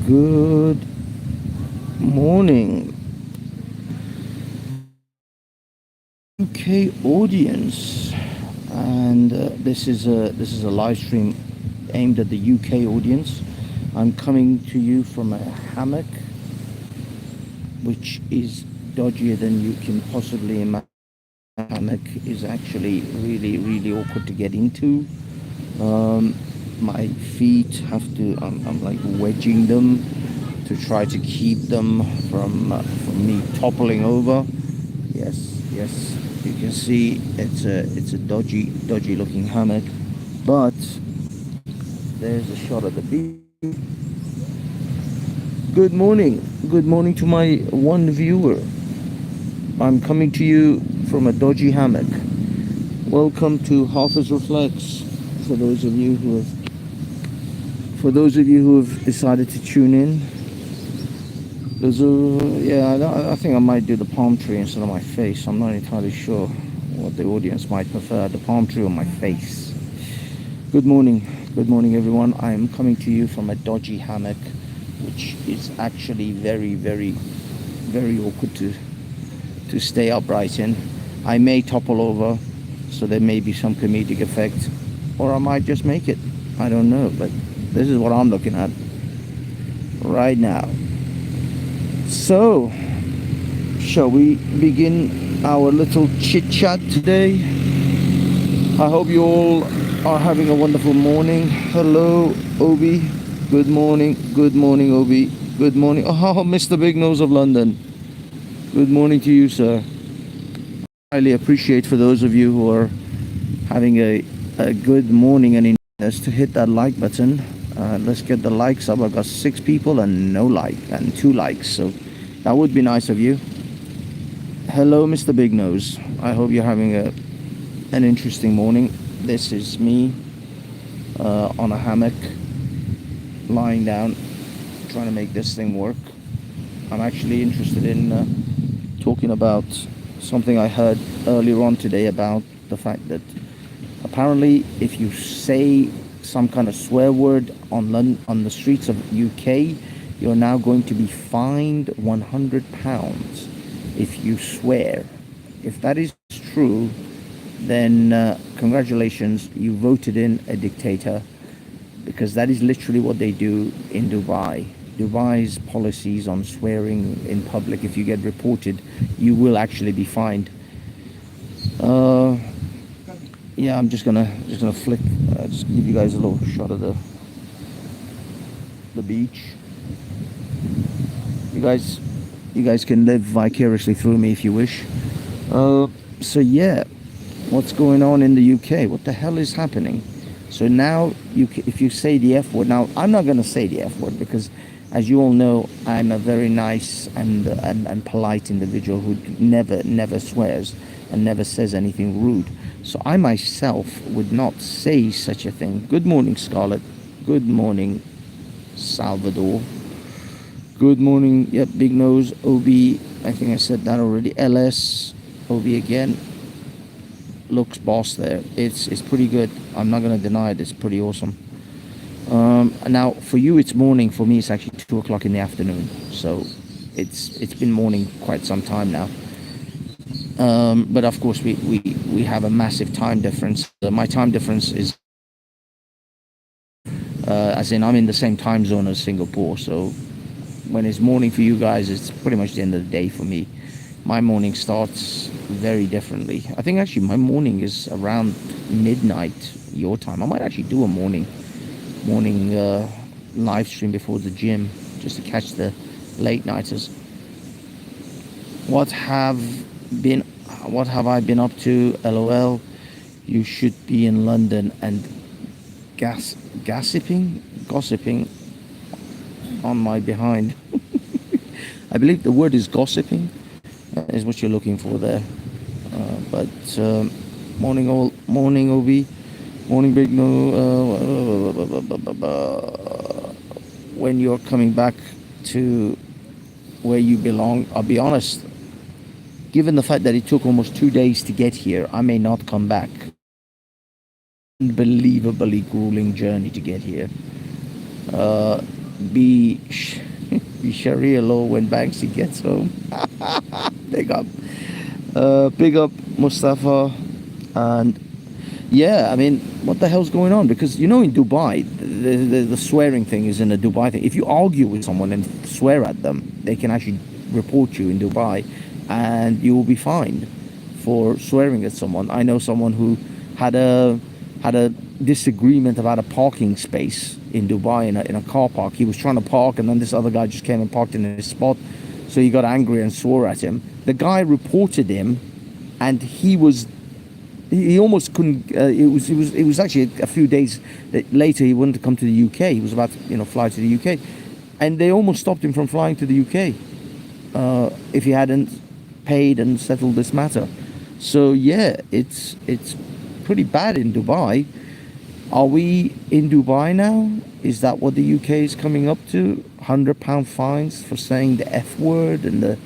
Good morning, UK audience, and this is a live stream aimed at the UK audience. I'm coming to you from a hammock, which is dodgier than you can possibly imagine. Hammock is actually really awkward to get into. My feet have to. I'm like wedging them to try to keep them from me toppling over. Yes, you can see it's a dodgy looking hammock, but there's a shot of the beach. Good morning to my one viewer. I'm coming to you from a dodgy hammock. Welcome to HAFEZ Reflects. For those of you who have decided to tune in, I think I might do the palm tree instead of my face. I'm not entirely sure what the audience might prefer, the palm tree or my face. Good morning, everyone. I am coming to you from a dodgy hammock, which is actually very awkward to stay upright in. I may topple over, so there may be some comedic effect, or I might just make it. I don't know, but this is what I'm looking at right now. So, shall we begin our little chit chat today? I hope you all are having a wonderful morning. Hello, Obi. Good morning, Obi. Good morning. Oh, Mr. Big Nose of London. Good morning to you, sir. Highly appreciate for those of you who are having a good morning and us to hit that like button. Let's get the likes up. I've got 6 people and no like and 2 likes, so that would be nice of you. Hello, Mr. Big Nose. I hope you're having an interesting morning. This is me on a hammock, lying down, trying to make this thing work. I'm actually interested in talking about something I heard earlier on today about the fact that apparently if you say some kind of swear word on the streets of UK, you're now going to be fined £100 if you swear. If that is true, then congratulations, you voted in a dictator, because that is literally what they do in Dubai. Dubai's policies on swearing in public, if you get reported, you will actually be fined. Yeah, I'm just gonna flick, just give you guys a little shot of the beach. You guys can live vicariously through me if you wish. So yeah, what's going on in the UK? What the hell is happening? So now, if you say the F word, now I'm not going to say the F word because, as you all know, I'm a very nice and polite individual who never swears and never says anything rude. So I myself would not say such a thing. Good morning, Scarlett. Good morning, Salvador. Good morning, yep, Big Nose, OB. I think I said that already. LS, OB again. Looks boss there. It's pretty good. I'm not gonna deny it. It's pretty awesome. Now for you it's morning. For me it's actually 2 o'clock in the afternoon. So it's been morning quite some time now. But of course we have a massive time difference. My time difference is as in I'm in the same time zone as Singapore. So when it's morning for you guys, it's pretty much the end of the day for me. My morning starts very differently. I think actually my morning is around midnight your time. I might actually do a morning live stream before the gym just to catch the late nighters. What have I been up to? LOL. You should be in London and gossiping on my behind. I believe the word is gossiping. Is what you're looking for there. But morning all, morning OB, morning Big No. When you're coming back to where you belong, I'll be honest, given the fact that it took almost 2 days to get here, I may not come back. Unbelievably grueling journey to get here. be be Sharia law when Banksy gets home. Big up. Big up Mustafa. And yeah, I mean, what the hell's going on? Because you know, in Dubai, the swearing thing is in a Dubai thing. If you argue with someone and swear at them, they can actually report you in Dubai, and you will be fined for swearing at someone. I know someone who had a disagreement about a parking space in Dubai in a car park. He was trying to park, and then this other guy just came and parked in his spot. So he got angry and swore at him. The guy reported him, and he almost couldn't. It was actually a few days later. He wanted to come to the UK. He was about to fly to the UK, and they almost stopped him from flying to the UK if he hadn't paid and settled this matter. So yeah, it's pretty bad in Dubai. Are we in Dubai now? Is that what the UK is coming up to? £100 fines for saying the F word and the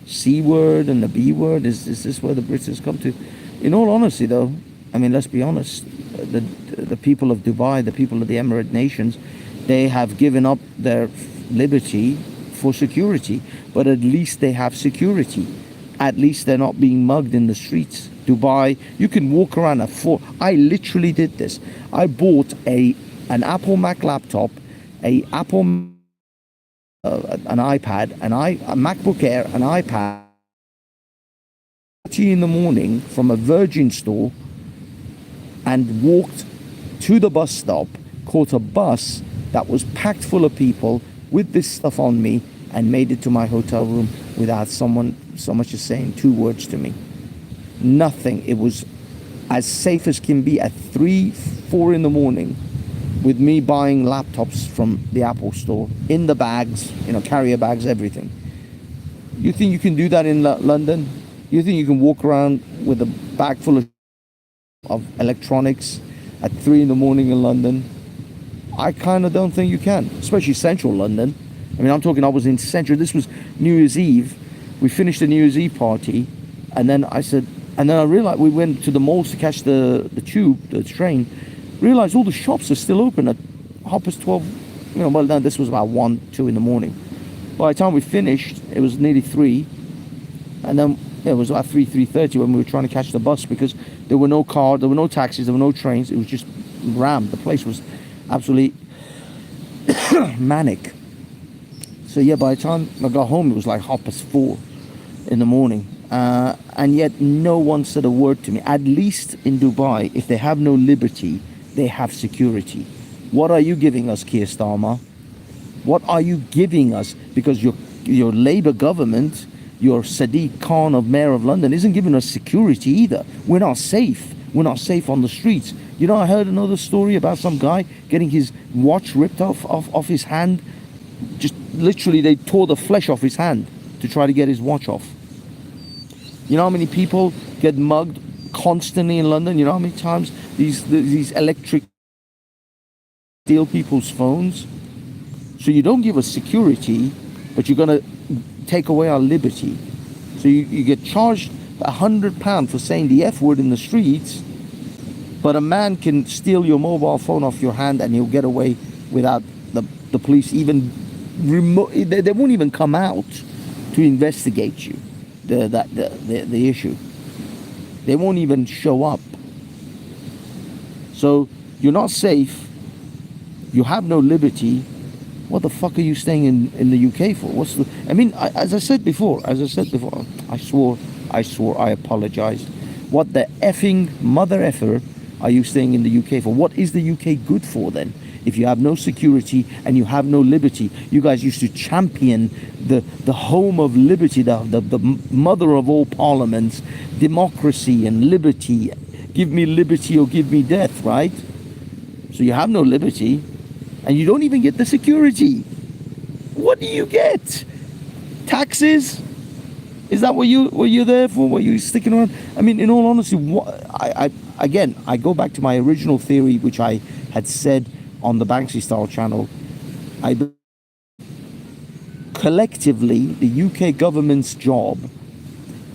C word and the B word? Is this where the Brits come to? In all honesty, though, I mean, let's be honest. The people of Dubai, the people of the Emirate nations, they have given up their liberty for security. But at least they have security. At least they're not being mugged in the streets. Dubai, you can walk around I literally did this. I bought an Apple Mac laptop, an iPad, a MacBook Air, an iPad, in the morning from a Virgin store, and walked to the bus stop, caught a bus that was packed full of people with this stuff on me, and made it to my hotel room without someone so much as saying 2 words to me. Nothing. It was as safe as can be at 3-4 in the morning, with me buying laptops from the Apple store in the bags, carrier bags, everything. You think you can do that in London? You think you can walk around with a bag full of electronics at 3 in the morning in London? I kind of don't think you can, especially central London. I mean, I was in central. This was New Year's Eve. We finished the New Year's Eve party, and then I realized we went to the malls to catch the train. Realized all the shops are still open at 12:30. Well, no, this was about 1-2 in the morning. By the time we finished, it was nearly 3, and then it was about 3:30 when we were trying to catch the bus, because there were no cars, there were no taxis, there were no trains. It was just rammed. The place was absolutely manic. So yeah, by the time I got home, it was like 4:30 in the morning. And yet no one said a word to me. At least in Dubai, if they have no liberty, they have security. What are you giving us, Keir Starmer? What are you giving us? Because your Labour government, your Sadiq Khan of Mayor of London, isn't giving us security either. We're not safe. We're not safe on the streets. I heard another story about some guy getting his watch ripped off his hand. Just literally, they tore the flesh off his hand to try to get his watch off. You know how many people get mugged constantly in London? You know how many times these electric steal people's phones? So you don't give us security, but you're going to take away our liberty. So you get charged £100 for saying the F word in the streets, but a man can steal your mobile phone off your hand and he'll get away without the police even they won't even come out to investigate you. The issue. They won't even show up. So you're not safe. You have no liberty. What the fuck are you staying in the UK for? As I said before, I swore, I apologized. What the effing mother effer are you staying in the UK for? What is the UK good for then? If you have no security and you have no liberty. You guys used to champion the home of liberty, the mother of all parliaments, democracy and liberty. Give me liberty or give me death, right? So you have no liberty and you don't even get the security. What do you get? Taxes? Is that what you're there for? What you sticking around? I mean, in all honesty, I go back to my original theory, which I had said on the Banksy Style channel. Collectively, the UK government's job,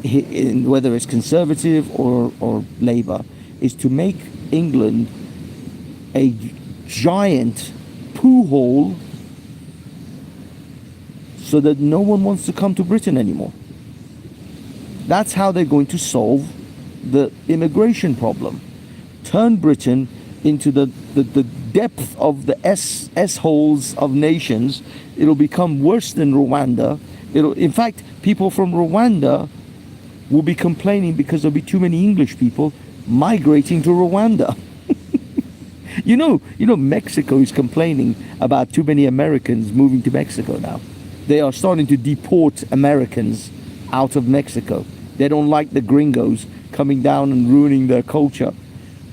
whether it's Conservative or Labour, is to make England a giant poo hole so that no one wants to come to Britain anymore. That's how they're going to solve the immigration problem. Turn Britain into the depth of the S holes of nations. It'll become worse than Rwanda. In fact, people from Rwanda will be complaining because there'll be too many English people migrating to Rwanda. You know, Mexico is complaining about too many Americans moving to Mexico now. They are starting to deport Americans out of Mexico. They don't like the gringos coming down and ruining their culture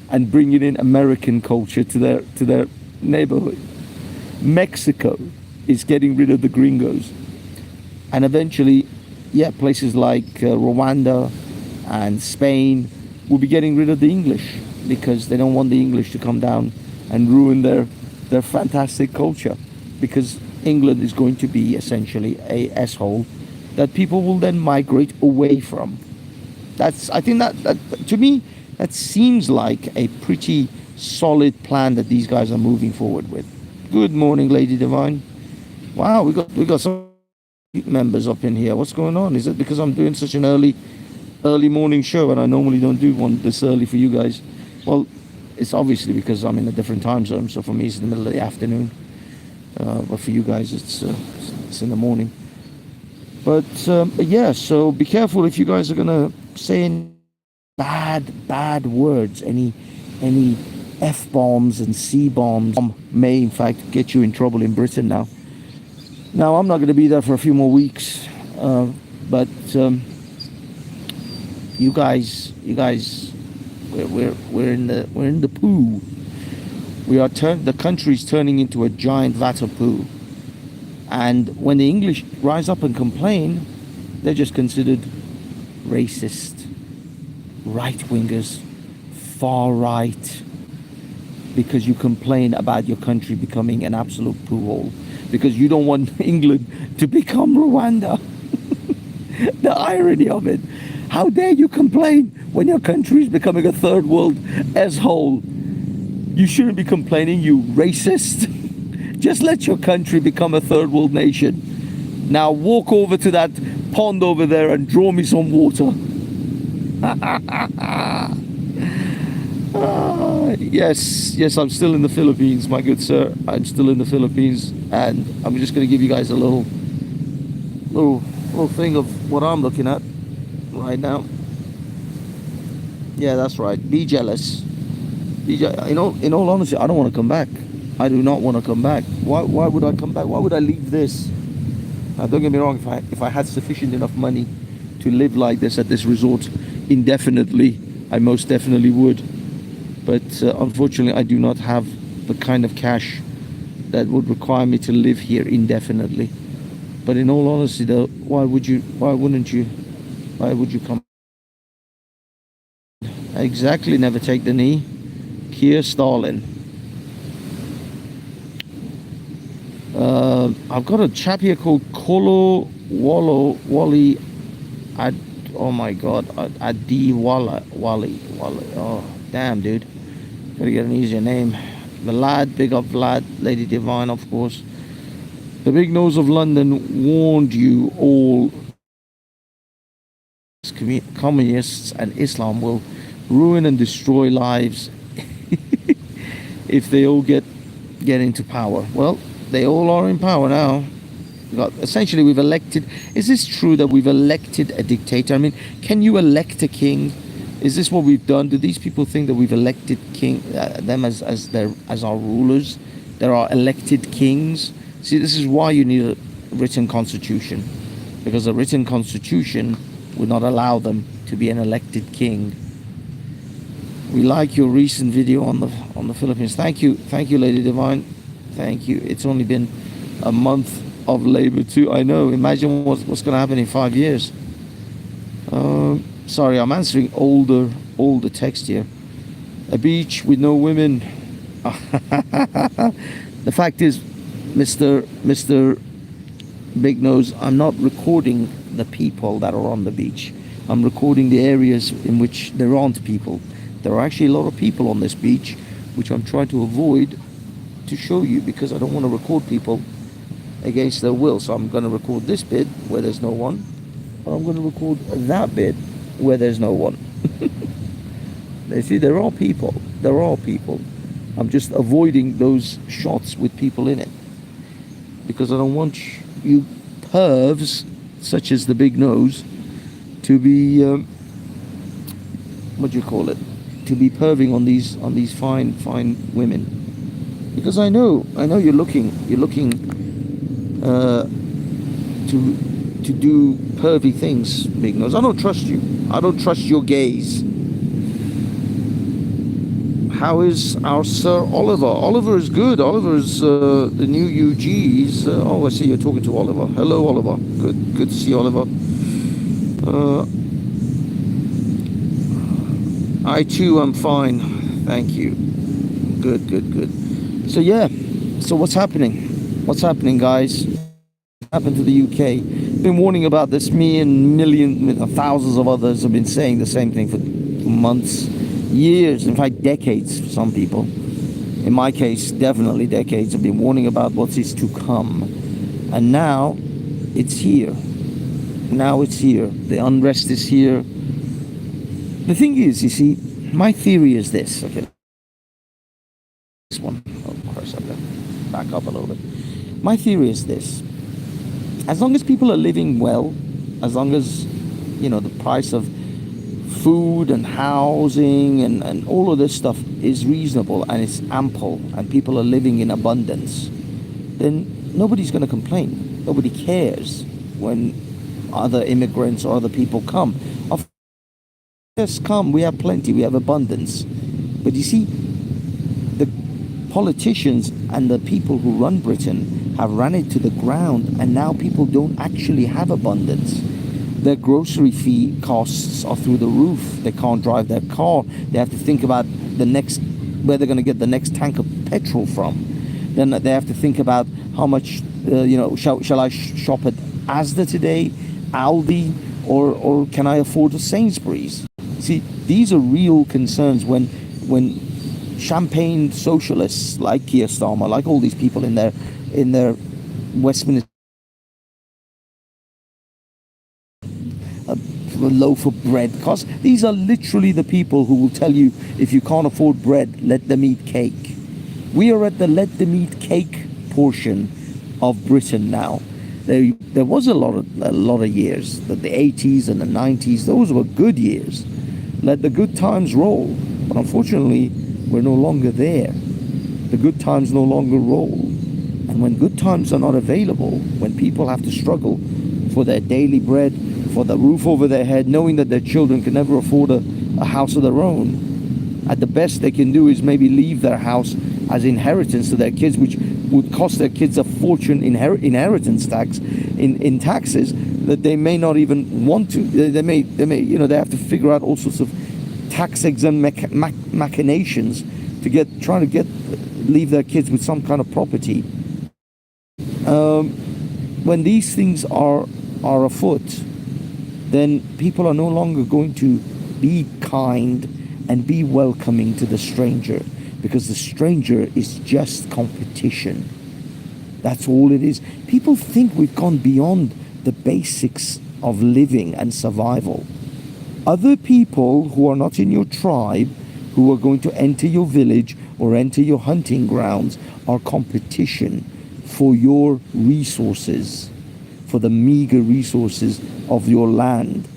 and bringing in American culture to their neighborhood. Mexico is getting rid of the gringos. And eventually, places like Rwanda and Spain will be getting rid of the English because they don't want the English to come down and ruin their fantastic culture, because England is going to be essentially a S-hole that people will then migrate away from. I think that to me, that seems like a pretty solid plan that these guys are moving forward with. Good morning, Lady Divine. Wow, we got some members up in here. What's going on? Is it because I'm doing such an early morning show and I normally don't do one this early for you guys? Well, it's obviously because I'm in a different time zone. So for me, it's in the middle of the afternoon. But for you guys, it's in the morning. But yeah, so be careful if you guys are gonna say any bad words, any F-bombs and C-bombs may in fact get you in trouble in Britain now. Now, I'm not going to be there for a few more weeks, but you guys, we're in the poo. The country's turning into a giant vat of poo, and when the English rise up and complain, they're just considered racist, right-wingers, far right, because you complain about your country becoming an absolute poo hole. Because you don't want England to become Rwanda. The irony of it. How dare you complain when your country is becoming a third world S-hole? You shouldn't be complaining, you racist. Just let your country become a third world nation. Now walk over to that pond over there and draw me some water. Yes, I'm still in the Philippines, my good sir. I'm still in the Philippines, and I'm just going to give you guys a little thing of what I'm looking at right now. Yeah, that's right. Be jealous. In all honesty, I don't want to come back. I do not want to come back. Why would I come back? Why would I leave this? Now, don't get me wrong. If I had sufficient enough money to live like this at this resort indefinitely, I most definitely would. But unfortunately, I do not have the kind of cash that would require me to live here indefinitely. But in all honesty, though, why would you come? Exactly, never take the knee. Keir Stalin. I've got a chap here called Kolo Wally. Oh my God, Adi Wally. Oh damn, dude. Gotta get an easier name. Vlad, big up Vlad, Lady Divine, of course. The big nose of London warned you all. Communists and Islam will ruin and destroy lives if they all get into power. Well, they all are in power now. Essentially, we've elected. Is this true that we've elected a dictator? I mean, can you elect a king? Is this what we've done? Do these people think that we've elected them as our rulers? There are elected kings. See, this is why you need a written constitution, because a written constitution would not allow them to be an elected king. We like your recent video on the Philippines. Thank you, Lady Divine. Thank you. It's only been a month of labor too. I know. Imagine what's going to happen in 5 years. Sorry, I'm answering older text here. A beach with no women. The fact is, Mr. Big Nose, I'm not recording the people that are on the beach. I'm recording the areas in which there aren't people. There are actually a lot of people on this beach, which I'm trying to avoid to show you, because I don't want to record people against their will. So I'm going to record this bit where there's no one, but I'm going to record that bit where there's no one. You see, there are people. There are people. I'm just avoiding those shots with people in it because I don't want you pervs, such as the big nose, to be what do you call it? To be perving on these fine women. Because I know you're looking to do pervy things, big nose. I don't trust you. I don't trust your gaze. How is our Sir Oliver? Oliver is good. Oliver's the new UG's. Oh, I see you're talking to Oliver. Hello, Oliver. Good to see Oliver. I too am fine. Thank you. Good. So yeah. So what's happening? What's happening, guys? What happened to the UK? Been warning about this. Me and thousands of others have been saying the same thing for months. Years, in fact decades for some people. In my case, definitely decades. I've been warning about what is to come. And now it's here. Now it's here. The unrest is here. The thing is, you see, my theory is this. Okay. This one. Oh, Christ, I'm going to back up a little bit. My theory is this. As long as people are living well, as long as, the price of food and housing and all of this stuff is reasonable and it's ample and people are living in abundance, then nobody's going to complain. Nobody cares when other immigrants or other people come. Of course, come, we have plenty, we have abundance. But you see, the politicians and the people who run Britain have run it to the ground, and now people don't actually have abundance. Their grocery fee costs are through the roof. They can't drive their car. They have to think about where they're going to get the next tank of petrol from. Then they have to think about how much, shall I shop at Asda today, Aldi, or can I afford a Sainsbury's? See, these are real concerns when champagne socialists like Keir Starmer, like all these people in their Westminster, a loaf of bread costs. These are literally the people who will tell you, if you can't afford bread, let them eat cake. We are at the let them eat cake portion of Britain now. There was a lot of years, the 80s and the 90s, those were good years. Let the good times roll. But unfortunately, we're no longer there. The good times no longer roll. And when good times are not available, when people have to struggle for their daily bread, for the roof over their head, knowing that their children can never afford a house of their own, at the best they can do is maybe leave their house as inheritance to their kids, which would cost their kids a fortune inheritance tax in taxes that they may not even want to. They may they have to figure out all sorts of tax exempt machinations to trying to leave their kids with some kind of property. When these things are afoot, then people are no longer going to be kind and be welcoming to the stranger, because the stranger is just competition. That's all it is. People think we've gone beyond the basics of living and survival. Other people who are not in your tribe, who are going to enter your village or enter your hunting grounds, are competition for your resources, for the meager resources of your land.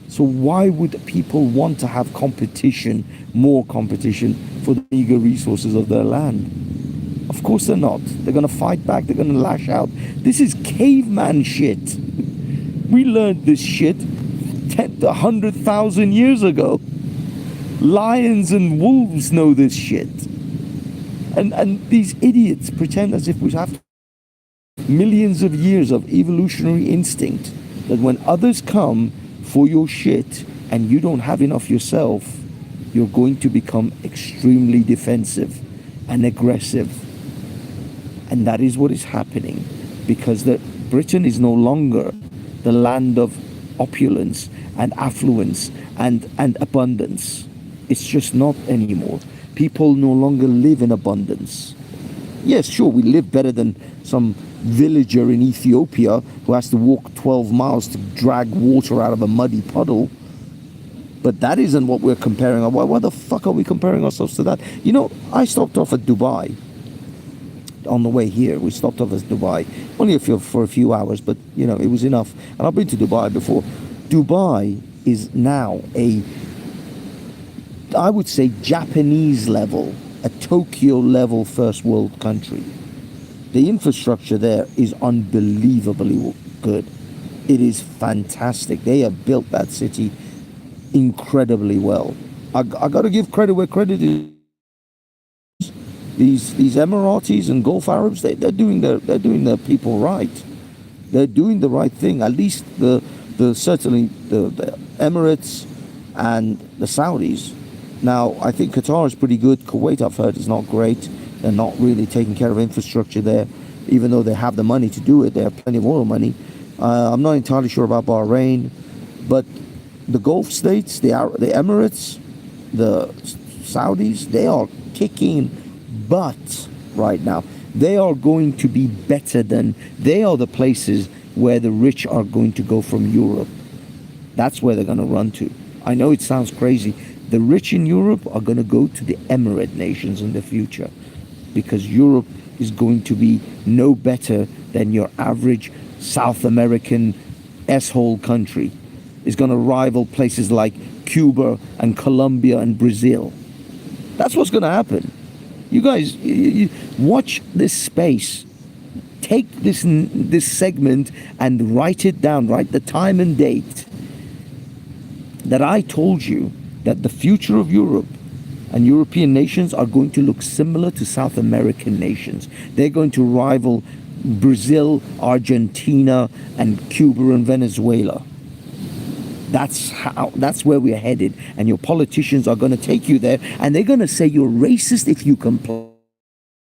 So why would people want to have competition, more competition, for the meager resources of their land? Of course they're not. They're going to fight back. They're going to lash out. This is caveman shit. We learned this shit 100,000 years ago. Lions and wolves know this shit. And these idiots pretend as if we have millions of years of evolutionary instinct, that when others come for your shit and you don't have enough yourself, you're going to become extremely defensive and aggressive. And that is what is happening, because Britain is no longer the land of opulence and affluence and abundance. It's just not anymore. People no longer live in abundance. Yes, sure, we live better than some villager in Ethiopia who has to walk 12 miles to drag water out of a muddy puddle. But that isn't what we're comparing. Why the fuck are we comparing ourselves to that? You know, I stopped off at Dubai on the way here. We stopped off at Dubai only for a few hours, but you know, it was enough. And I've been to Dubai before. Dubai is now I would say, Japanese level, a Tokyo level first world country. The infrastructure there is unbelievably good. It is fantastic. They have built that city incredibly well. I got to give credit where credit is. These Emiratis and Gulf Arabs, they're doing their people right. They're doing the right thing. At least certainly the Emirates and the Saudis. Now I think Qatar is pretty good. Kuwait, I've heard, is not great. They're not really taking care of infrastructure there, even though they have the money to do it. They have plenty of oil money. I'm not entirely sure about Bahrain, but the Gulf states, the Emirates, the Saudis, they are kicking butt right now. They are going to be better than, they are the places where the rich are going to go from Europe. That's where they're going to run to. I know it sounds crazy. The rich in Europe are going to go to the Emirate nations in the future, because Europe is going to be no better than your average South American S-hole country. It's going to rival places like Cuba and Colombia and Brazil. That's what's going to happen. You guys, you watch this space. Take this segment and write it down. Write the time and date that I told you that the future of Europe and European nations are going to look similar to South American nations. They're going to rival Brazil, Argentina, and Cuba and Venezuela. That's where we're headed. And your politicians are going to take you there, and they're going to say you're racist if you complain.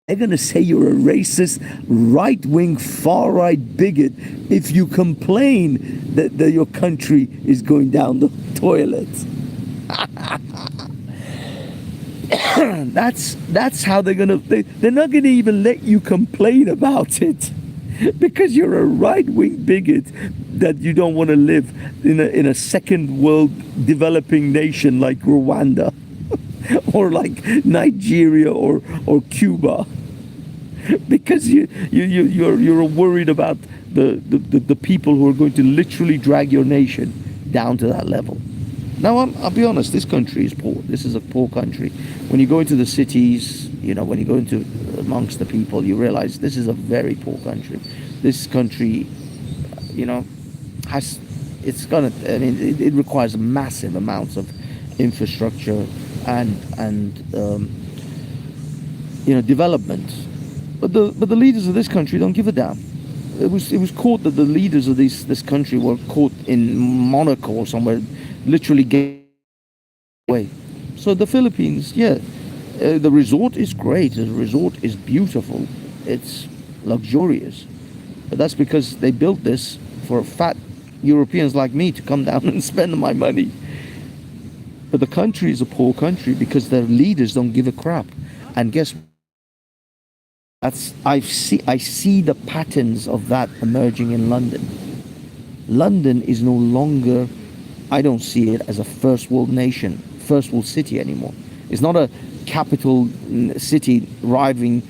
They're going to say you're a racist, right-wing, far-right bigot if you complain that your country is going down the toilet. That's how they're not gonna even let you complain about it, because you're a right-wing bigot that you don't want to live in a second world developing nation like Rwanda or like Nigeria or Cuba, because you're worried about the people who are going to literally drag your nation down to that level. Now, I'll be honest, this country is poor. This is a poor country. When you go into the cities, you know, when you go into amongst the people, you realize this is a very poor country. This country, you know, it requires massive amounts of infrastructure and development. But the leaders of this country don't give a damn. It was caught that the leaders of this country were caught in Monaco or somewhere, literally get away. So the Philippines, the resort is great. The resort is beautiful. It's luxurious. But that's because they built this for fat Europeans like me to come down and spend my money. But the country is a poor country because their leaders don't give a crap. And guess what? I see the patterns of that emerging in London. London is no longer, I don't see it as a first world nation, first world city anymore. It's not a capital city to rival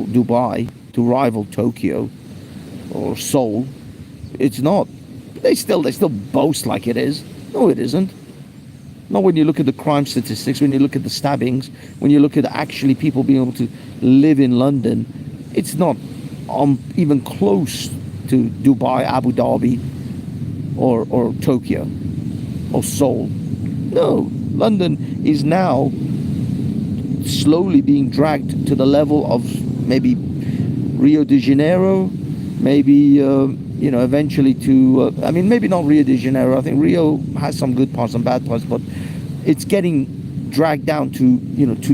Dubai, to rival Tokyo or Seoul. It's not. They still boast like it is. No, it isn't. Not when you look at the crime statistics, when you look at the stabbings, when you look at actually people being able to live in London. It's not even close to Dubai, Abu Dhabi, or Tokyo, or Seoul. No, London is now slowly being dragged to the level of maybe Rio de Janeiro, maybe eventually to maybe not Rio de Janeiro. I think Rio has some good parts and bad parts, but it's getting dragged down to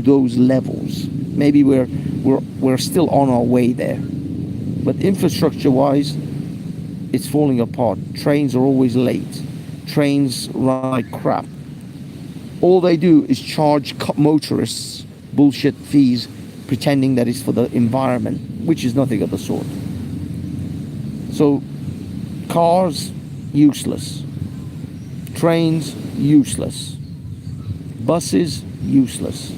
those levels. Maybe we're still on our way there, but infrastructure-wise, it's falling apart. Trains are always late. Trains run like crap. All they do is charge motorists bullshit fees pretending that it's for the environment, which is nothing of the sort. So cars, useless. Trains, useless. Buses, useless.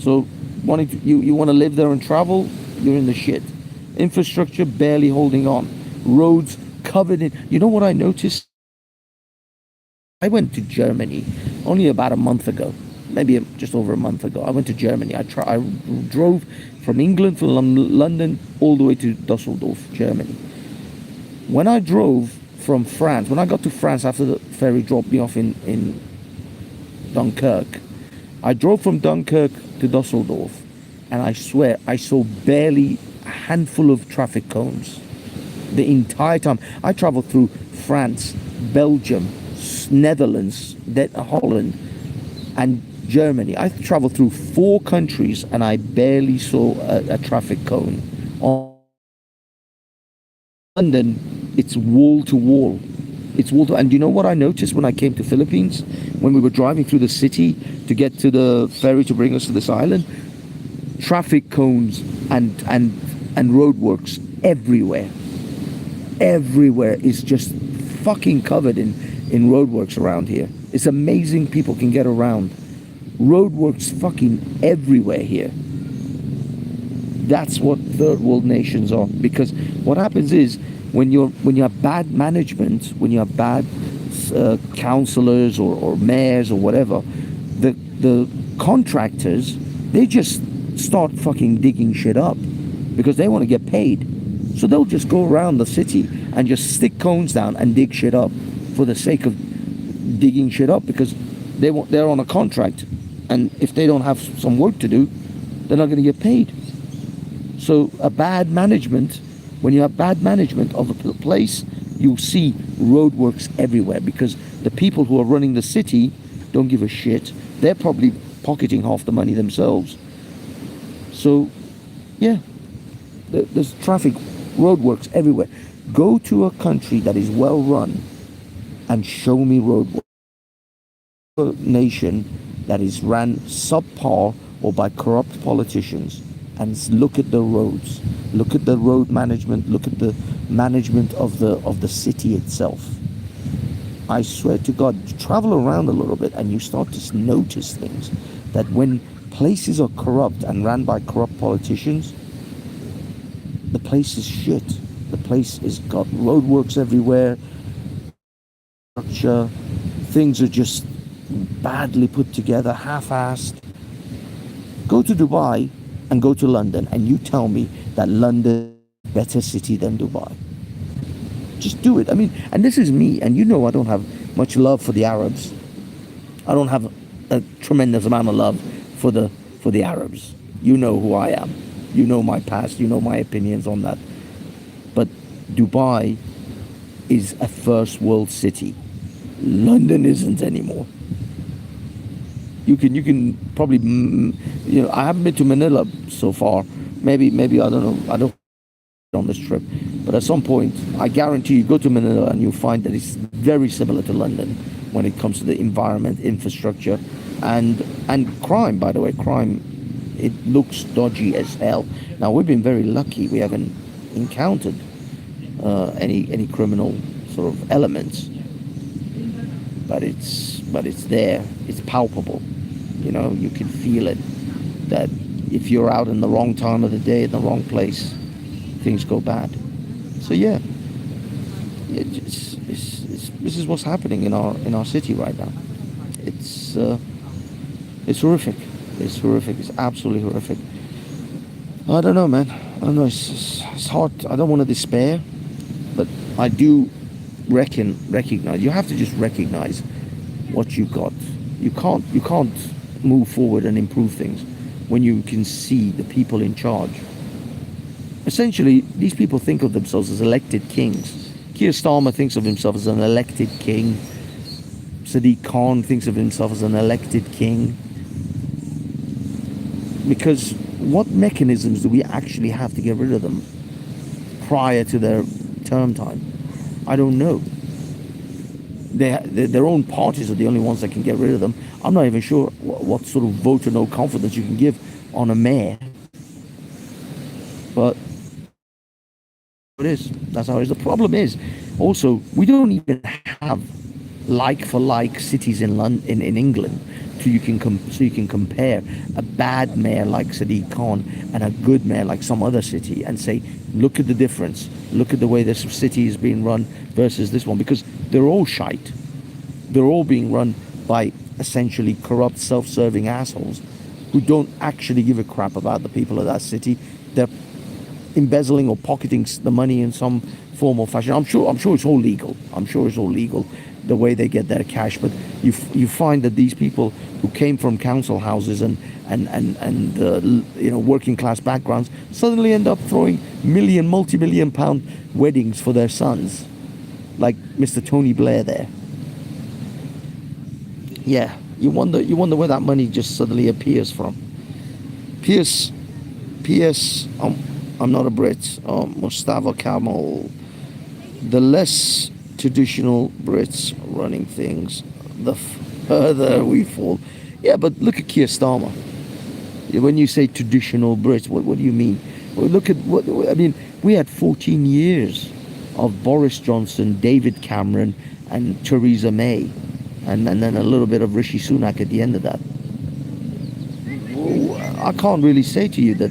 So you want to live there and travel, you're in the shit. Infrastructure barely holding on. Roads covered in. You know what I noticed? I went to Germany only about a month ago, maybe just over a month ago. I went to Germany. I drove from England to London all the way to Dusseldorf, Germany. When I drove from France, when I got to France after the ferry dropped me off in Dunkirk, I drove from Dunkirk to Dusseldorf, and I swear I saw barely a handful of traffic cones the entire time. I traveled through France, Belgium, Netherlands, Holland, and Germany. I traveled through 4 countries, and I barely saw a traffic cone. On London, it's wall to wall. It's wall to, and you know what I noticed when I came to Philippines, when we were driving through the city to get to the ferry to bring us to this island? Traffic cones and roadworks everywhere. Everywhere is just fucking covered in roadworks around here. It's amazing people can get around. Roadworks fucking everywhere here. That's what third world nations are. Because what happens is when you have bad management, when you have bad councillors or mayors or whatever, the contractors, they just start fucking digging shit up because they want to get paid. So they'll just go around the city and just stick cones down and dig shit up for the sake of digging shit up, because they're on a contract, and if they don't have some work to do, they're not going to get paid. So a bad management, when you have bad management of a place, you'll see roadworks everywhere, because the people who are running the city don't give a shit. They're probably pocketing half the money themselves. So yeah, there's traffic, roadworks everywhere. Go to a country that is well run and show me roadworks. A nation that is ran subpar or by corrupt politicians, and look at the roads, look at the road management, look at the management of the city itself. I swear to God, travel around a little bit and you start to notice things, that when places are corrupt and ran by corrupt politicians, the place is shit. The place has got roadworks everywhere, structure, things are just badly put together, half-assed. Go to Dubai and go to London, and you tell me that London is a better city than Dubai. Just do it. I mean, and this is me, and you know I don't have much love for the Arabs. I don't have a tremendous amount of love for the Arabs. You know who I am. You know my past. You know my opinions on that. But Dubai is a first world city. London isn't anymore. You can probably, I haven't been to Manila so far. Maybe I don't know. I don't on this trip, but at some point, I guarantee you go to Manila and you'll find that it's very similar to London when it comes to the environment, infrastructure, and crime. By the way, crime, it looks dodgy as hell. Now we've been very lucky; we haven't encountered any criminal sort of elements, but it's there. It's palpable. You can feel it. That if you're out in the wrong time of the day, in the wrong place, things go bad. So yeah, this is what's happening in our city right now. It's horrific. It's horrific. It's absolutely horrific. I don't know, man. I don't know. It's hard. I don't want to despair, but I do recognize. You have to just recognize what you got. You can't move forward and improve things when you can see the people in charge. Essentially, these people think of themselves as elected kings. Keir Starmer thinks of himself as an elected king. Sadiq Khan thinks of himself as an elected king. Because what mechanisms do we actually have to get rid of them prior to their term time? I don't know. Their own parties are the only ones that can get rid of them. I'm not even sure what sort of vote or no confidence you can give on a mayor. But it is. That's how it is. The problem is also we don't even have like for like cities in London, in England, so you can compare a bad mayor like Sadiq Khan and a good mayor like some other city and say, look at the difference. Look at the way this city is being run versus this one, because they're all shite. They're all being run by essentially corrupt, self-serving assholes who don't actually give a crap about the people of that city. They're embezzling or pocketing the money in some form or fashion. I'm sure it's all legal. I'm sure it's all legal the way they get their cash. But you find that these people who came from council houses and working class backgrounds suddenly end up throwing multi-million pound weddings for their sons, like Mr. Tony Blair there. Yeah, you wonder where that money just suddenly appears from. P.S. I'm not a Brit. Mustafa Kemal. The less traditional Brits running things, the further we fall. Yeah, but look at Keir Starmer. When you say traditional Brits, what do you mean? Well, look at what I mean. We had 14 years of Boris Johnson, David Cameron, and Theresa May, and then a little bit of Rishi Sunak at the end of that. I can't really say to you that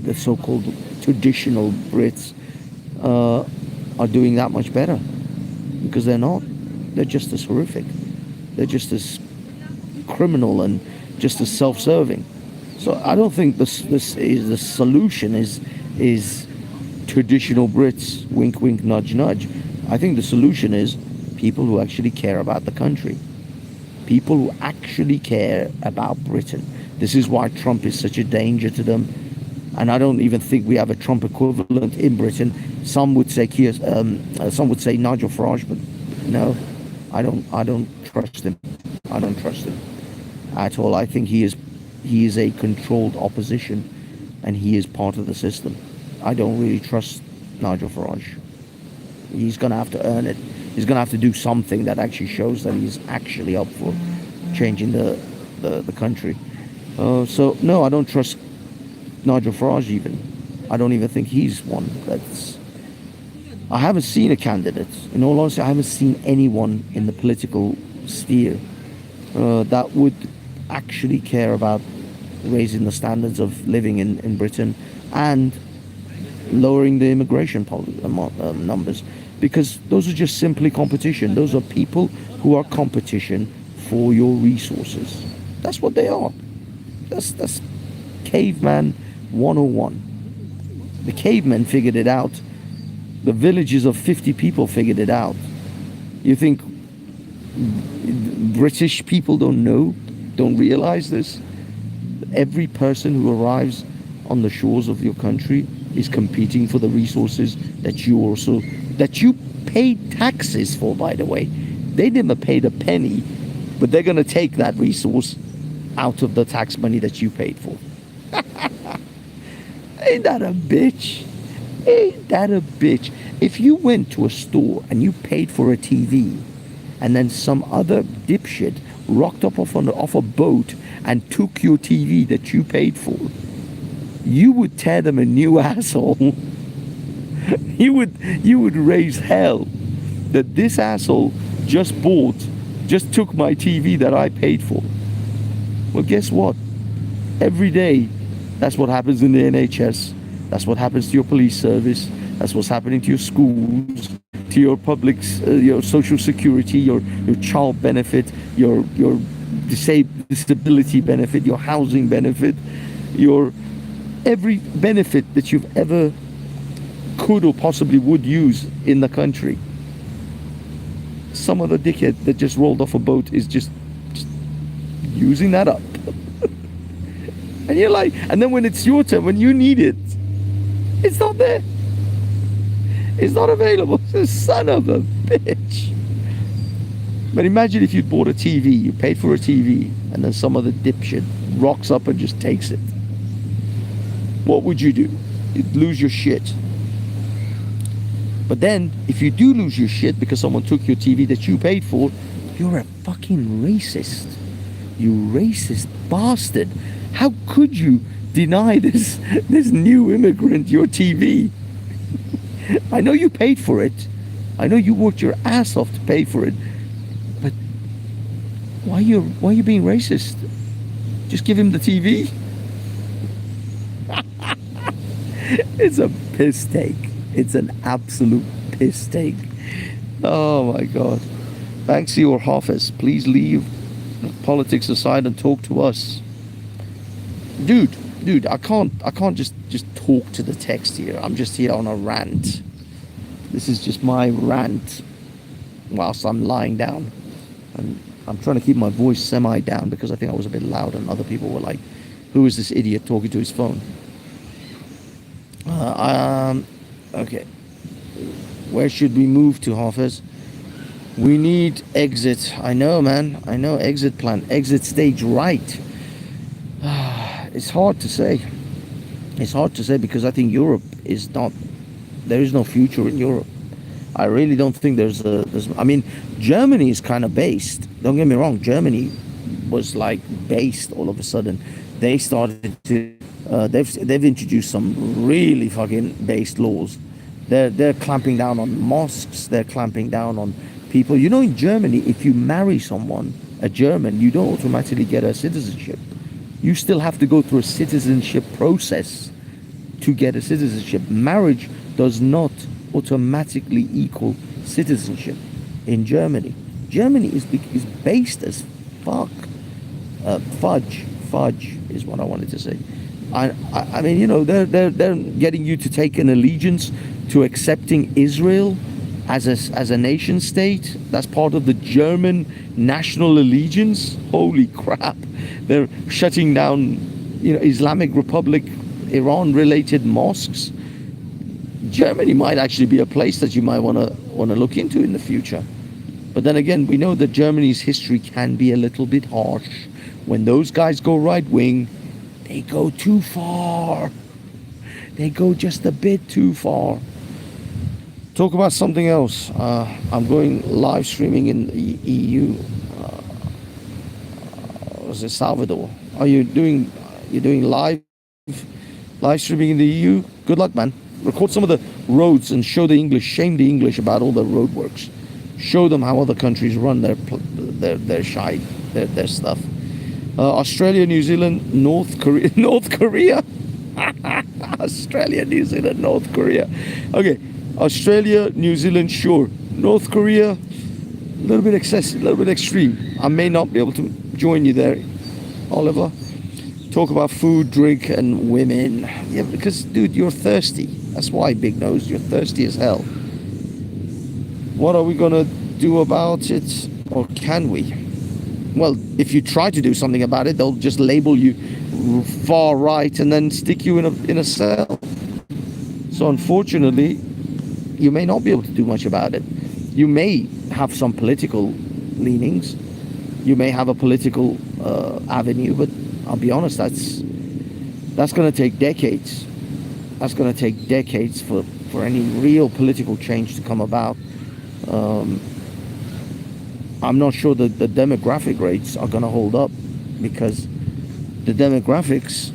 the so-called traditional Brits are doing that much better, because they're not. They're just as horrific. They're just as criminal and just as self-serving. So I don't think this is the solution is traditional Brits, wink wink, nudge nudge. I think the solution is people who actually care about the country. People who actually care about Britain. This is why Trump is such a danger to them. And I don't even think we have a Trump equivalent in Britain. Some would say some would say Nigel Farage, but no, I don't trust him. I don't trust him at all. I think he is a controlled opposition, and he is part of the system. I don't really trust Nigel Farage. He's going to have to earn it. He's going to have to do something that actually shows that he's actually up for changing the country. So no, I don't trust Nigel Farage even. I don't even think he's one that's... I haven't seen a candidate. In all honesty, I haven't seen anyone in the political sphere that would actually care about raising the standards of living in Britain and lowering the immigration numbers, because those are just simply competition. Those are people who are competition for your resources. That's what they are. That's caveman 101. The cavemen figured it out. The villages of 50 people figured it out. You think British people don't realize this? Every person who arrives on the shores of your country is competing for the resources that you paid taxes for, by the way. They never paid a penny, but they're going to take that resource out of the tax money that you paid for. Ain't that a bitch? Ain't that a bitch? If you went to a store and you paid for a TV, and then some other dipshit rocked up off a boat and took your TV that you paid for, you would tear them a new asshole. you would raise hell that this asshole just took my TV that I paid for. Well, guess what? Every day, that's what happens in the NHS. That's what happens to your police service. That's what's happening to your schools, to your public's, your social security, your child benefit, your disability benefit, your housing benefit, your every benefit that you've ever could or possibly would use in the country. Some other dickhead that just rolled off a boat is just using that up. And you're like, and then when it's your turn, when you need it, it's not there. It's not available. Son of a bitch. But imagine if you'd bought a TV, you paid for a TV, and then some other dipshit rocks up and just takes it. What would you do? You'd lose your shit. But then, if you do lose your shit because someone took your TV that you paid for, you're a fucking racist. You racist bastard. How could you deny this new immigrant your TV. I know you paid for it. I know you worked your ass off to pay for it. But why are you being racist? Just give him the TV. It's a piss take. It's an absolute piss take. Oh my God. Banksy or HAFEZ, please leave politics aside and talk to us. Dude, I can't just talk to the text here. I'm just here on a rant. This is just my rant whilst I'm lying down. And I'm trying to keep my voice semi down because I think I was a bit loud and other people were like, who is this idiot talking to his phone? Okay. Where should we move to, HAFEZ? We need exit. I know, man. I know, exit plan. Exit stage right. It's hard to say. It's hard to say because I think Europe is not... There is no future in Europe. I really don't think I mean, Germany is kind of based. Don't get me wrong. Germany was like based all of a sudden. They started to... they've introduced some really fucking based laws. They're clamping down on mosques. They're clamping down on people. You know, in Germany, if you marry someone, a German, you don't automatically get a citizenship. You still have to go through a citizenship process to get a citizenship. Marriage does not automatically equal citizenship in Germany. Germany is based as fuck. Fudge is what I wanted to say. I mean, you know, they're getting you to take an allegiance to accepting Israel as a nation state. That's part of the German national allegiance. Holy crap. They're shutting down, you know, Islamic Republic, Iran-related mosques. Germany might actually be a place that you might want to look into in the future. But then again, we know that Germany's history can be a little bit harsh. When those guys go right-wing, they go too far. They go just a bit too far. Talk about something else. I'm going live streaming in the EU. Was it Salvador? Are you doing live streaming in the EU? Good luck, man. Record some of the roads and show the English. Shame the English about all the roadworks. Show them how other countries run their stuff. Australia, New Zealand, North Korea. Australia, New Zealand, North Korea. Okay, Australia, New Zealand, sure. North Korea, a little bit excessive, a little bit extreme. I may not be able to join you there, Oliver. Talk about food, drink, and women. Yeah, because, dude, you're thirsty. That's why, Big Nose, you're thirsty as hell. What are we gonna do about it? Or can we? Well, if you try to do something about it, they'll just label you far right and then stick you in a cell. So unfortunately, you may not be able to do much about it. You may have some political leanings. You may have a political avenue, but I'll be honest, that's going to take decades. That's going to take decades for any real political change to come about. I'm not sure that the demographic rates are going to hold up, because the demographics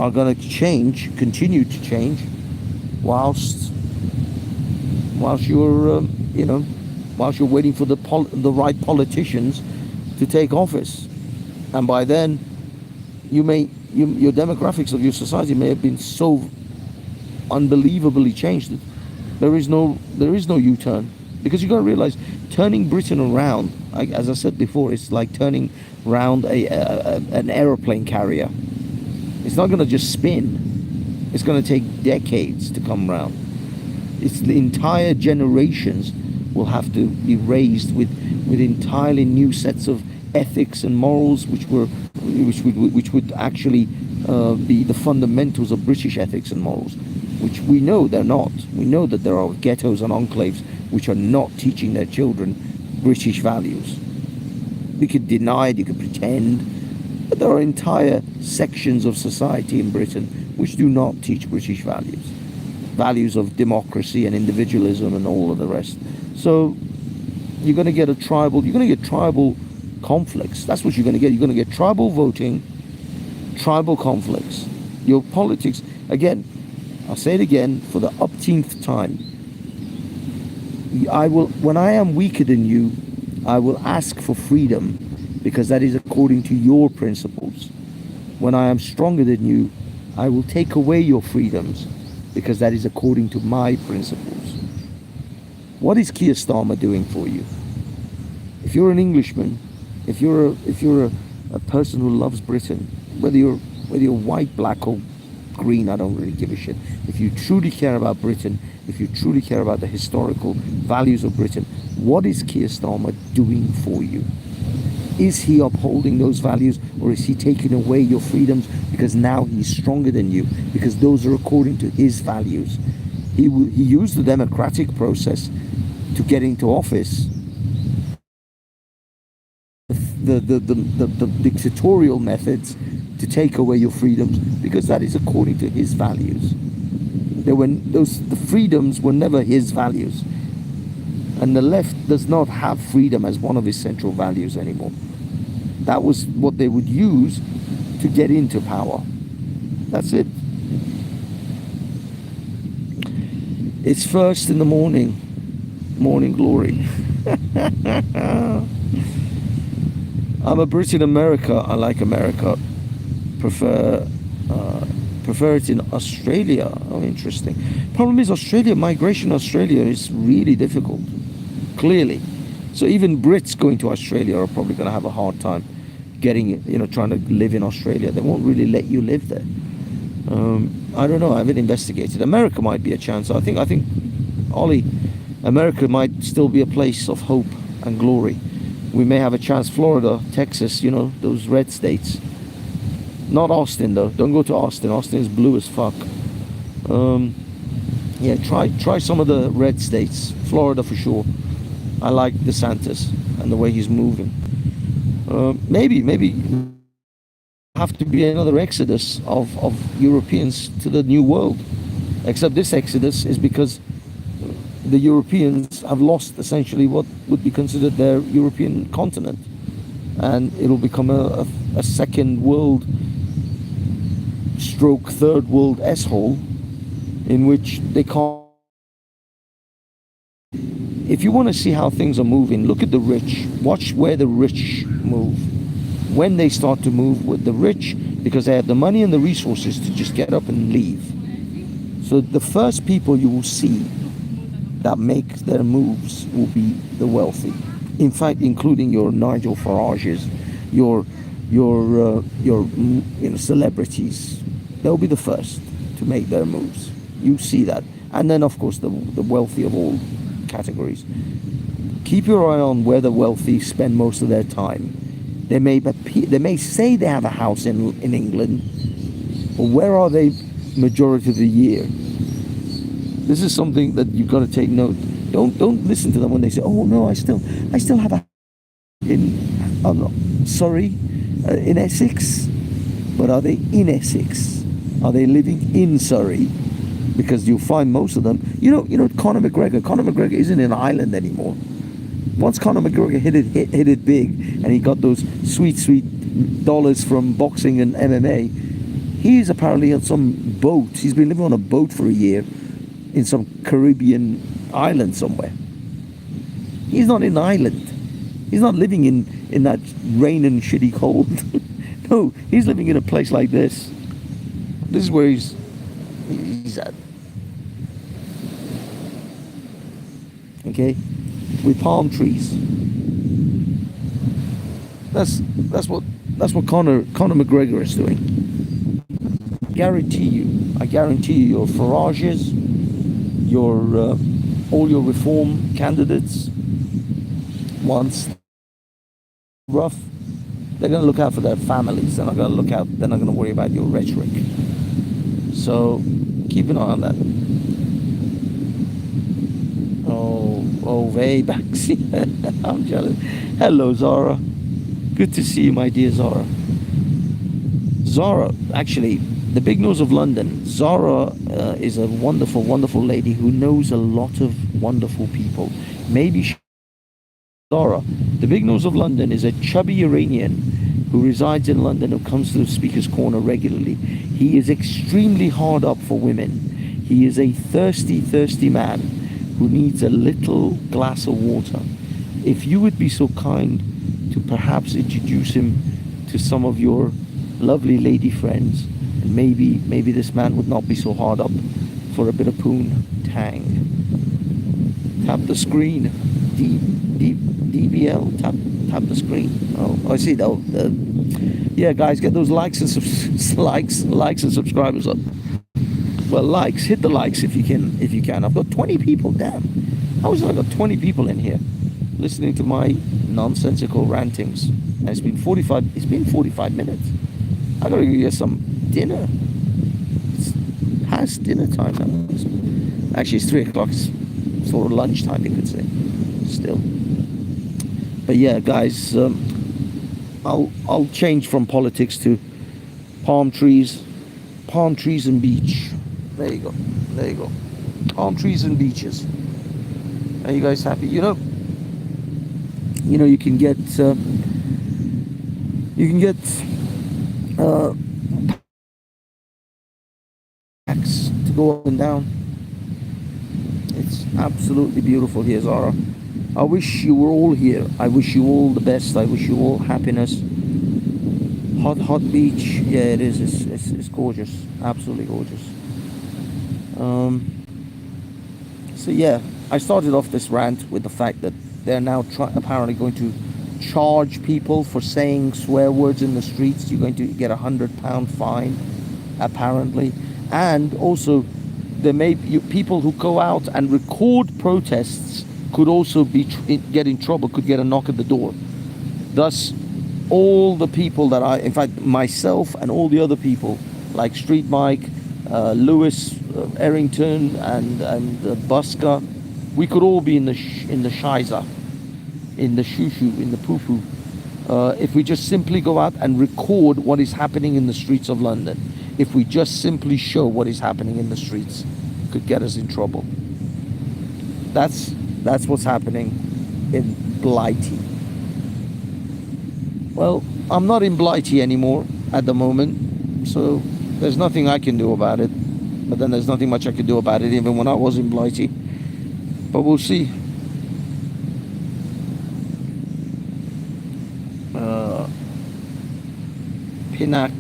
are going to change, continue to change, whilst you're whilst you're waiting for the right politicians to take office. And by then, your demographics of your society may have been so unbelievably changed that there is no U-turn. Because you've got to realize, turning Britain around, as I said before, it's like turning around an aeroplane carrier. It's not going to just spin. It's going to take decades to come round. It's the entire generations will have to be raised with entirely new sets of ethics and morals, which would actually be the fundamentals of British ethics and morals, which we know they're not. We know that there are ghettos and enclaves which are not teaching their children British values. You could deny it, you could pretend, but there are entire sections of society in Britain which do not teach British values of democracy and individualism and all of the rest. So you're going to get tribal conflicts. That's what you're going to get. You're going to get tribal voting, tribal conflicts, your politics. Again, I'll say it again for the upteenth time. I will, when I am weaker than you, I will ask for freedom, because that is according to your principles. When I am stronger than you, I will take away your freedoms, because that is according to my principles. What is Keir Starmer doing for you? If you're an Englishman, if you're a person who loves Britain, whether you're white, black, or green, I don't really give a shit. If you truly care about Britain, if you truly care about the historical values of Britain, what is Keir Starmer doing for you? Is he upholding those values, or is he taking away your freedoms because now he's stronger than you, because those are according to his values? He used the democratic process to get into office. The dictatorial methods to take away your freedoms, because that is according to his values. The freedoms were never his values, and the left does not have freedom as one of his central values anymore. That was what they would use to get into power. That's it. It's first in the morning glory. I'm a Brit in America. I like America. Prefer it in Australia. Oh, interesting. Problem is, migration in Australia is really difficult, clearly. So even Brits going to Australia are probably going to have a hard time getting, trying to live in Australia. They won't really let you live there. I don't know. I haven't investigated. America might be a chance. I think, Ollie, America might still be a place of hope and glory. We may have a chance. Florida, Texas, those red states. Not Austin, though. Don't go to Austin. Austin is blue as fuck. Yeah, try some of the red states. Florida for sure. I like DeSantis and the way he's moving. Maybe have to be another exodus of Europeans to the New World. Except this exodus is because the Europeans have lost essentially what would be considered their European continent, and it'll become a second world stroke third world s-hole in which they can't. If you want to see how things are moving, look at the rich. Watch where the rich move. When they start to move with the rich, because they have the money and the resources to just get up and leave. So the first people you will see that make their moves will be the wealthy. In fact, including your Nigel Farages, your celebrities. They'll be the first to make their moves. You see that. And then, of course, the wealthy of all categories. Keep your eye on where the wealthy spend most of their time. They may say they have a house in England, but where are they majority of the year? This is something that you've got to take note. Don't listen to them when they say, "Oh no, I still have a in in Essex." But are they in Essex? Are they living in Surrey? Because you'll find most of them. Conor McGregor. Conor McGregor isn't in Ireland anymore. Once Conor McGregor hit it big, and he got those sweet dollars from boxing and MMA, he's apparently on some boat. He's been living on a boat for a year in some Caribbean island somewhere. He's not in Ireland. He's not living in that rain and shitty cold. No, he's living in a place like this. This is where he's at. Okay? With palm trees. That's what Conor McGregor is doing. I guarantee you your Farages, all your reform candidates, once rough, they're going to look out for their families. They're not going to worry about your rhetoric. So keep an eye on that. Oh, very banksy. I'm jealous. Hello, Zara. Good to see you, my dear Zara. Zara, actually, the big nose of London. Zara is a wonderful, wonderful lady who knows a lot of wonderful people. Maybe Zara, the big nose of London, is a chubby Iranian who resides in London, who comes to the Speaker's Corner regularly. He is extremely hard up for women. He is a thirsty, thirsty man who needs a little glass of water. If you would be so kind to perhaps introduce him to some of your lovely lady friends, and maybe this man would not be so hard up for a bit of poon tang. Tap the screen. DBL. Tap the screen. Oh, I see. Oh, yeah, guys, get those likes and likes and subscribers up. Well, likes, hit the likes if you can. I've got 20 people. Damn, how is it I got 20 people in here listening to my nonsensical rantings? And it's been 45. It's been 45 minutes. I gotta go get some dinner. It's past dinner time now. Actually, it's 3 o'clock. It's sort of lunchtime, you could say. Still. But yeah, guys, I'll change from politics to palm trees and beach. There you go. There you go. Palm trees and beaches. Are you guys happy? You know, you can get packs to go up and down. It's absolutely beautiful here, Zara. I wish you were all here. I wish you all the best. I wish you all happiness. Hot beach. Yeah, it is. It's gorgeous. Absolutely gorgeous. So yeah, I started off this rant with the fact that they're now apparently going to charge people for saying swear words in the streets. You're going to get £100 fine, apparently, and also there may be people who go out and record protests could also get in trouble, could get a knock at the door. Thus, all the people that in fact, myself and all the other people, like Street Mike, Lewis, Errington, and Busker, we could all be in the shiza, in the shoo-shoo, in the poo-poo, if we just simply go out and record what is happening in the streets of London. If we just simply show what is happening in the streets, could get us in trouble. That's what's happening in Blighty. Well, I'm not in Blighty anymore at the moment, so there's nothing I can do about it. But then there's nothing much I could do about it even when I was in Blighty. But we'll see. Pinnock.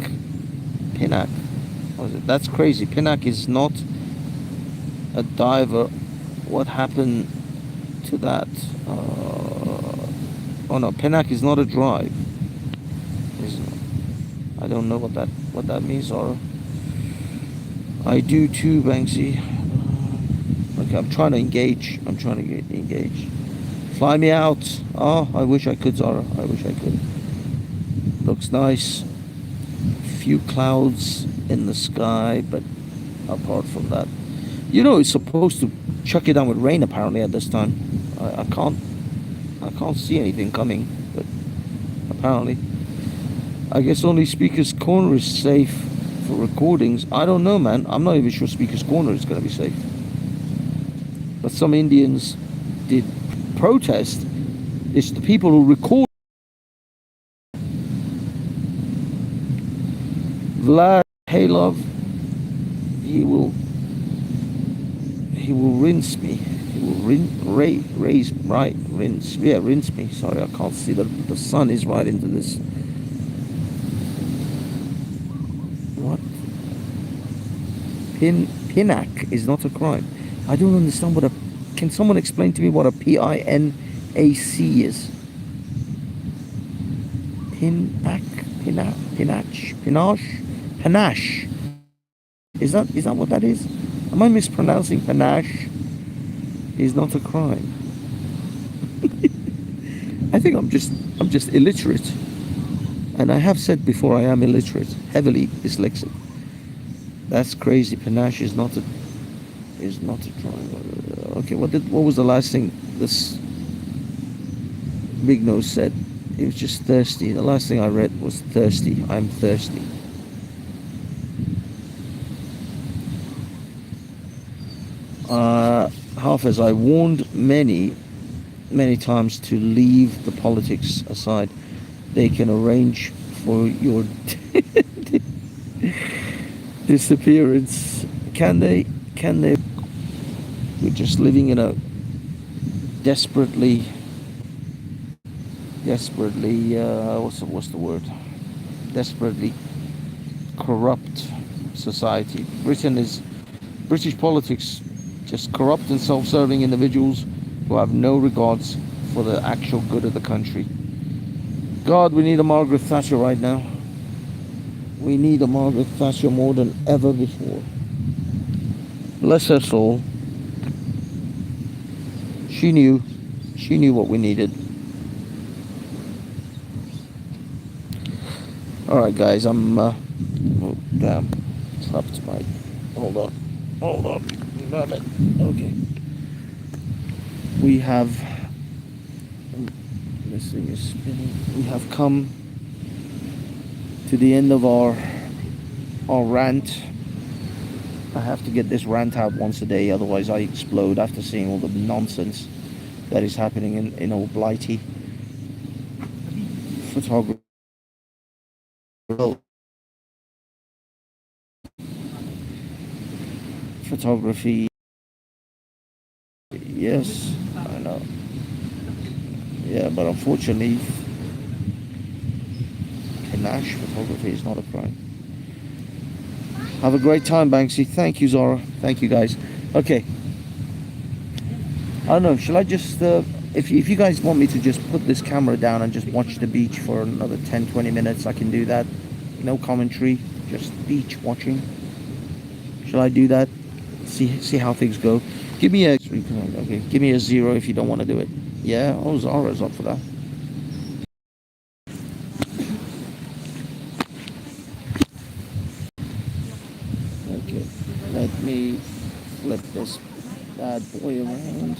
What is it? That's crazy. Pinnock is not a diver. What happened to that? Oh no, Pinnock is not a drive. I don't know what that means, or I do too, Banksy. Okay, I'm trying to engage. Fly me out. Oh, I wish I could, Zara. I wish I could. Looks nice. Few clouds in the sky, but apart from that, it's supposed to chuck it down with rain apparently at this time. I can't see anything coming, but apparently, I guess only Speaker's Corner is safe for recordings. I don't know, man. I'm not even sure Speaker's Corner is going to be safe. But some Indians did protest. It's the people who record. Vlad, hey love, he will rinse me. He will rinse me. Sorry, I can't see. The sun is right into this. What? Pinnock is not a crime. I don't understand can someone explain to me what a PINAC is? Panache. Is that what that is? Am I mispronouncing panache? Is not a crime. I think I'm just illiterate. And I have said before I am illiterate, heavily dyslexic. That's crazy. Panache is not a crime. Okay, what was the last thing this Big Nose said? He was just thirsty. The last thing I read was thirsty. I'm thirsty. HAFEZ, I warned many times to leave the politics aside. They can arrange for your disappearance. Can they? Can they? We're just living in a desperately, what's the word? Desperately corrupt society. British politics, just corrupt and self-serving individuals who have no regards for the actual good of the country. God, we need a Margaret Thatcher right now. We need a Margaret Thatcher more than ever before. Bless her soul. She knew what we needed. All right, guys, I'm oh damn, trapped my. Hold on, damn it. Okay, we have. This thing is spinning. We have come to the end of our rant. I have to get this rant out once a day, otherwise I explode after seeing all the nonsense that is happening in old Blighty. Photography. Photography. Yes, I know. Yeah, but unfortunately, panache photography is not a crime. Have a great time, Banksy. Thank you, Zara. Thank you, guys. Okay. I don't know. Shall I just, if you guys want me to just put this camera down and just watch the beach for another 10-20 minutes, I can do that. No commentary, just beach watching. Shall I do that? See how things go. Give me a, okay, give me a 0 if you don't want to do it. Yeah, oh, Zara's up for that. Okay, let me flip this bad boy around.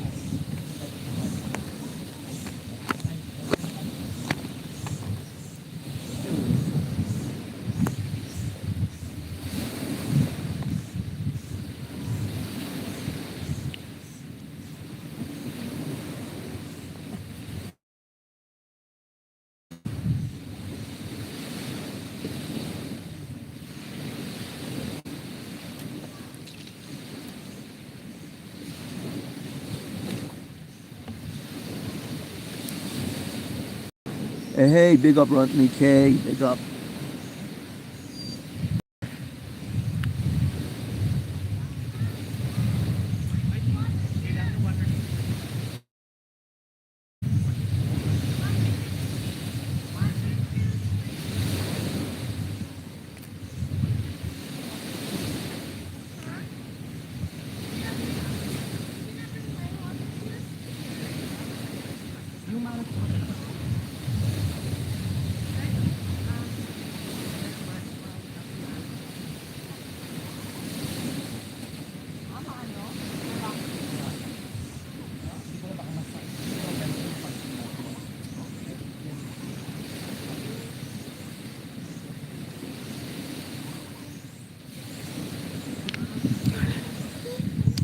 Hey, big up Rodney K, big up.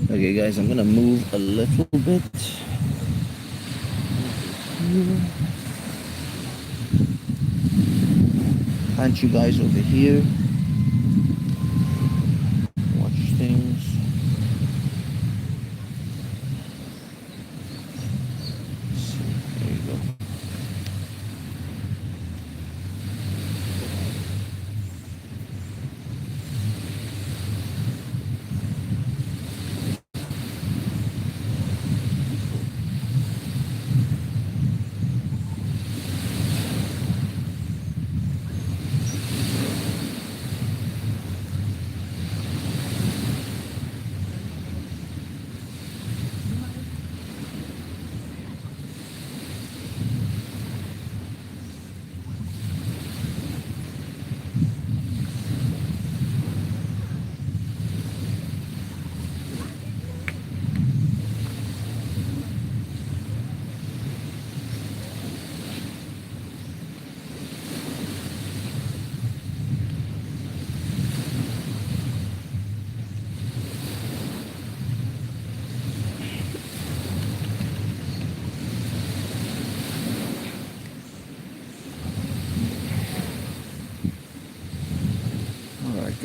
Okay, guys, I'm gonna move a little bit. Plant you guys over here. Watch things. There you go.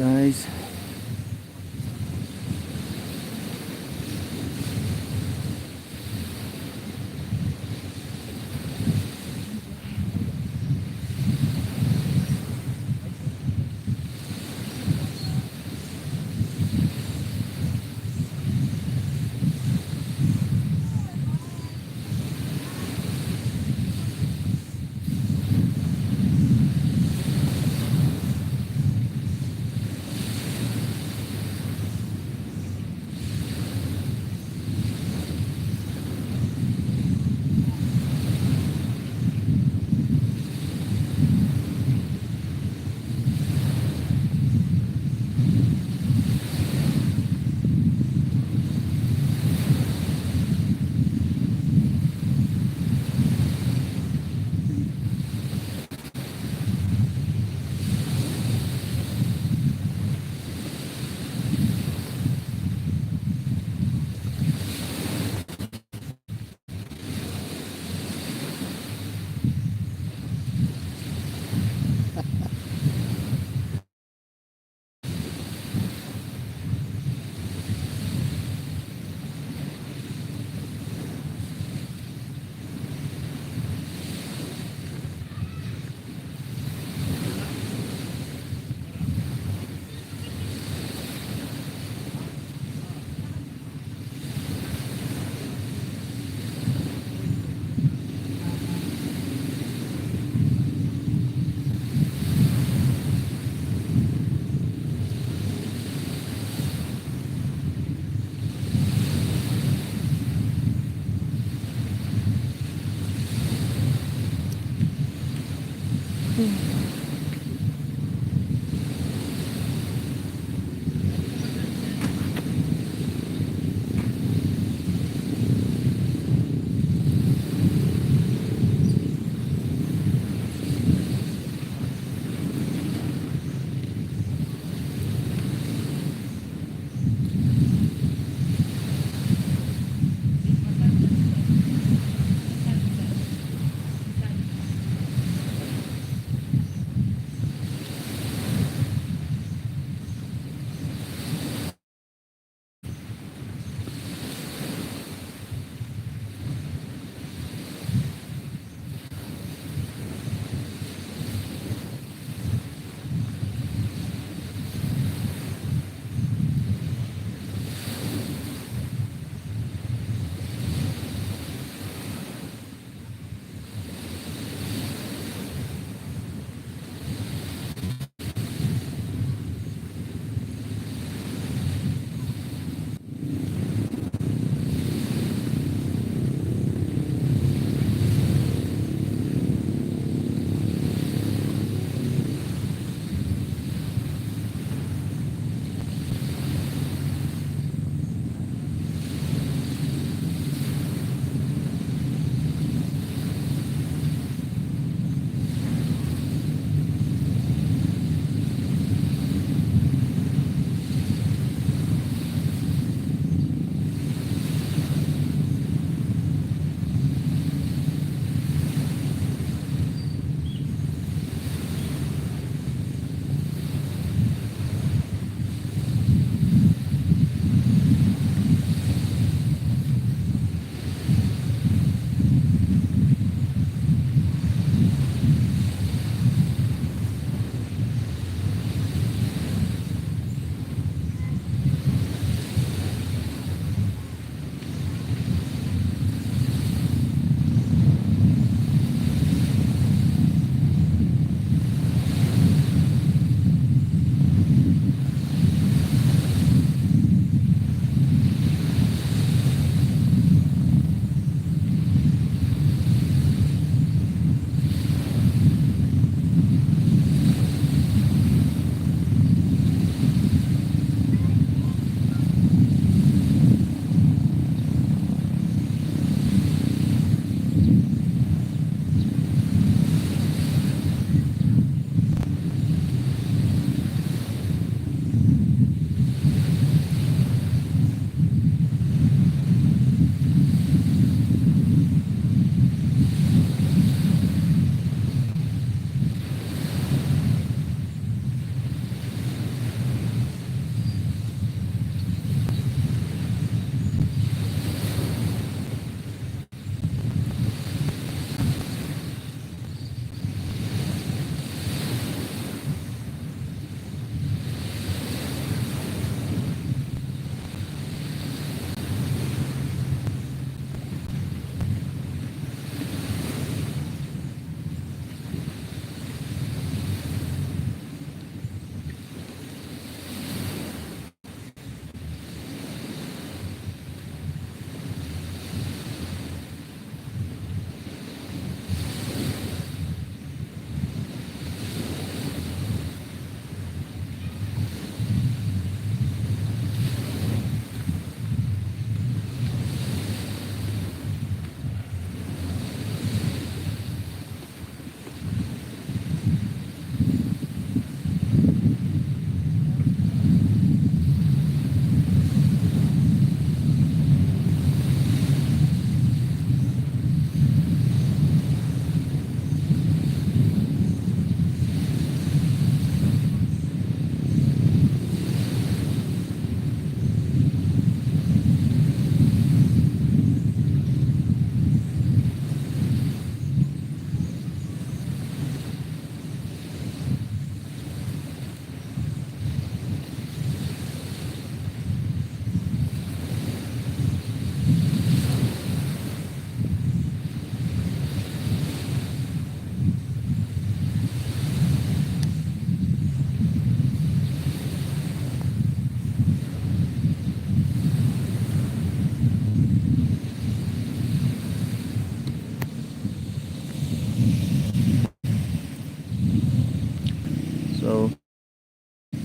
guys.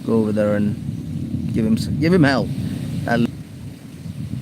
go over there and give him hell.